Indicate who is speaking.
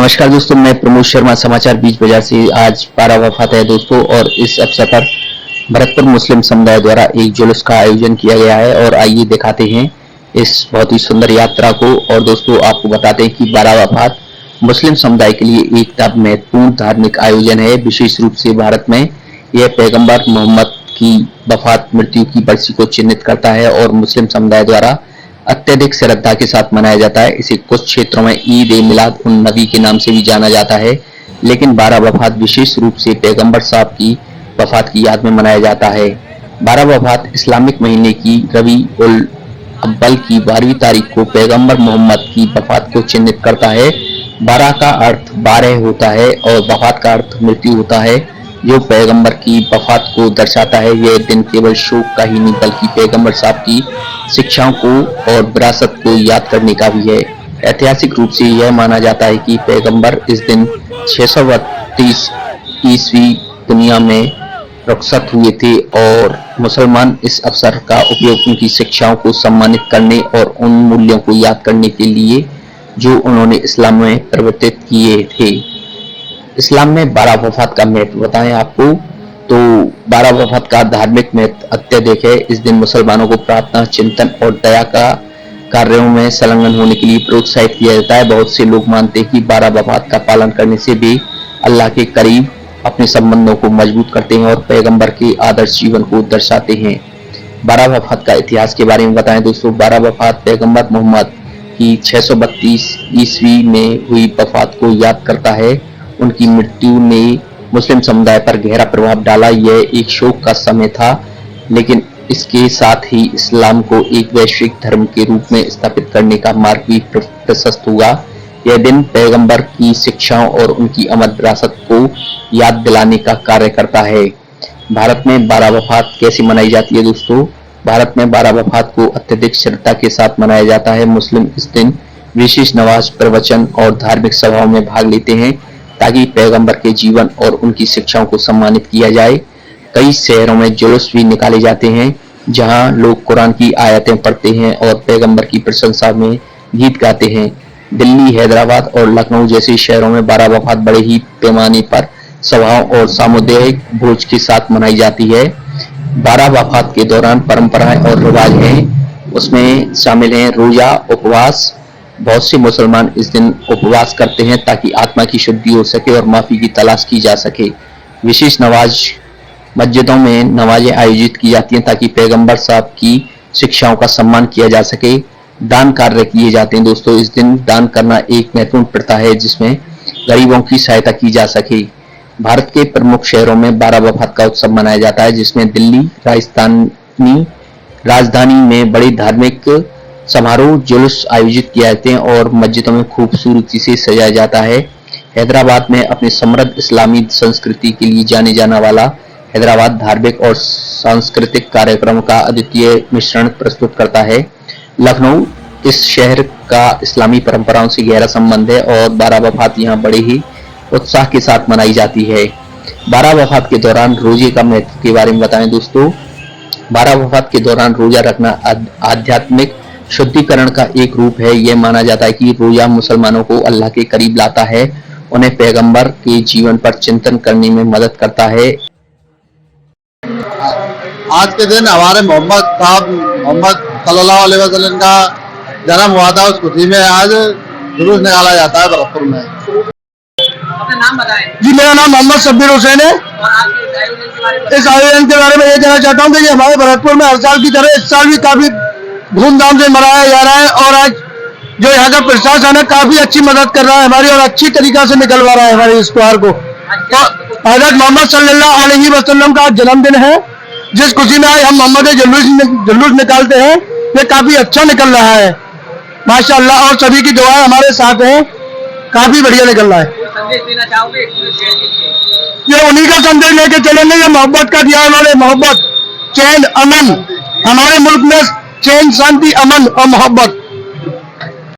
Speaker 1: नमस्कार दोस्तों, मैं प्रमोद शर्मा समाचार बीज बाजार से। आज 12 वफात है दोस्तों, और इस अवसर पर भरतपुर मुस्लिम समुदाय द्वारा एक जुलूस का आयोजन किया गया है। और आइए दिखाते हैं इस बहुत ही सुंदर यात्रा को। और दोस्तों आपको बताते हैं कि 12 वफात मुस्लिम समुदाय के लिए एक महत्वपूर्ण धार्मिक आयोजन है। विशेष रूप से भारत में यह पैगंबर मोहम्मद की वफात मृत्यु की बरसी को चिन्हित करता है और मुस्लिम समुदाय द्वारा अत्यधिक श्रद्धा के साथ मनाया जाता है। इसे कुछ क्षेत्रों में ईद ए मिलाद उन नबी के नाम से भी जाना जाता है, लेकिन 12 वफात विशेष रूप से पैगंबर साहब की वफात की याद में मनाया जाता है। 12 वफात इस्लामिक महीने की रबी उल अव्वल की 12वीं तारीख को पैगंबर मोहम्मद की वफात को चिन्हित करता है। 12 का अर्थ 12 होता है और वफात का अर्थ मृत्यु होता है, जो पैगंबर की वफात को दर्शाता है। यह दिन केवल शोक का ही नहीं बल्कि पैगंबर साहब की शिक्षाओं को और विरासत को याद करने का भी है। ऐतिहासिक रूप से यह माना जाता है कि पैगंबर इस दिन 632 ईस्वी दुनिया में रुखसत हुए थे और मुसलमान इस अवसर का उपयोग उनकी शिक्षाओं को सम्मानित करने और उन मूल्यों को याद करने के लिए जो उन्होंने इस्लाम में प्रवर्तित किए थे। इस्लाम में 12 वफात का महत्व बताएं आपको, तो 12 वफात का धार्मिक महत्व अत्यधिक है। इस दिन मुसलमानों को प्रार्थना, चिंतन और दया का कार्यों में संलग्न होने के लिए प्रोत्साहित किया जाता है। बहुत से लोग मानते हैं कि 12 वफात का पालन करने से भी अल्लाह के करीब अपने संबंधों को मजबूत करते हैं और पैगंबर के आदर्श जीवन को दर्शाते हैं। 12 वफात का इतिहास के बारे में बताएं दोस्तों। 12 वफात पैगंबर मोहम्मद की 632 ईस्वी में हुई वफात को याद करता है। उनकी मृत्यु ने मुस्लिम समुदाय पर गहरा प्रभाव डाला। यह एक शोक का समय था, लेकिन इसके साथ ही इस्लाम को एक वैश्विक धर्म के रूप में स्थापित करने का मार्ग भी प्रशस्त हुआ। यह दिन पैगंबर की शिक्षाओं और उनकी अमर विरासत को याद दिलाने का कार्य करता है। भारत में 12 वफात कैसे मनाई जाती है दोस्तों? भारत में 12 वफात को अत्यधिक श्रद्धा के साथ मनाया जाता है। मुस्लिम इस दिन विशेष नमाज, प्रवचन और धार्मिक सभाओं में भाग लेते हैं ताकि पैगंबर के जीवन और उनकी शिक्षाओं को सम्मानित किया जाए। कई शहरों में जुलूस भी निकाले जाते हैं जहां लोग कुरान की आयतें पढ़ते हैं और पैगंबर की प्रशंसा में गीत गाते हैं। दिल्ली, हैदराबाद और लखनऊ जैसे शहरों में 12 वफात बड़े ही पैमाने पर सभाओं और सामुदायिक भोज के साथ मनाई जाती है। 12 वफात के दौरान परंपराएं और रिवाज हैं, उसमें शामिल हैं रोजा, उपवास। बहुत से मुसलमान इस दिन उपवास करते हैं ताकि आत्मा की शुद्धि हो सके और माफी की तलाश की जा सके। विशेष नमाज, मस्जिदों में नमाजें आयोजित की जाती हैं ताकि पैगंबर साहब की शिक्षाओं का सम्मान किया जा सके। दान कार्य किए जाते हैं दोस्तों। इस दिन दान करना एक महत्वपूर्ण प्रथा है जिसमें गरीबों की सहायता की जा सके। भारत के प्रमुख शहरों में 12 वफात का उत्सव मनाया जाता है, जिसमें दिल्ली राजधानी में बड़ी धार्मिक समारोह, जुलूस आयोजित किए जाते हैं और मस्जिदों में खूबसूरती से सजाया जाता है। हैदराबाद में अपने समृद्ध इस्लामी संस्कृति के लिए जाने जाने वाला हैदराबाद धार्मिक और सांस्कृतिक कार्यक्रम का अद्वितीय मिश्रण प्रस्तुत करता है। लखनऊ, इस शहर का इस्लामी परंपराओं से गहरा संबंध है और 12 वफात यहाँ बड़े ही उत्साह के साथ मनाई जाती है। 12 वफात के दौरान रोजे का महत्व के बारे में बताएं दोस्तों। 12 वफात के दौरान रोजा रखना आध्यात्मिक शुद्धिकरण का एक रूप है। यह माना जाता है कि रोजा मुसलमानों को अल्लाह के करीब लाता है, उन्हें पैगंबर के जीवन पर चिंतन करने में मदद करता है।
Speaker 2: आज के दिन हमारे मोहम्मद सल्लल्लाहु अलैहि वसल्लम का जन्म हुआ था। उस खुशी में आज जुलूस निकाला जाता है भरतपुर में।
Speaker 3: अपना नाम बताएं।
Speaker 4: जी, मेरा नाम मोहम्मद शब्बीर हुसैन है।
Speaker 3: और आपके
Speaker 4: इस आयोजन के बारे में ये कहना चाहता हूँ कि हमारे भरतपुर में हर साल की तरह इस साल भी काफी धूमधाम से मनाया जा रहा है और आज जो यहाँ का प्रशासन है काफी अच्छी मदद कर रहा है हमारी और अच्छी तरीका से निकलवा रहा है हमारे इस त्योहार को। तो हजरत मोहम्मद सल्लल्लाहु अलैहि वसल्लम का जन्मदिन है, जिस खुशी में आज हम मोहम्मद जुलूस निकालते हैं। ये काफी अच्छा निकल रहा है माशाअल्लाह, और सभी की दुआएं हमारे साथ हैं। काफी बढ़िया निकल रहा है।
Speaker 3: संदेश देना चाहोगे
Speaker 4: ये उन्हीं का संदेश लेके चलेंगे। ये मोहब्बत का दिया उन्होंने, मोहब्बत, चैन, अमन, हमारे मुल्क में चैन, शांति, अमन और मोहब्बत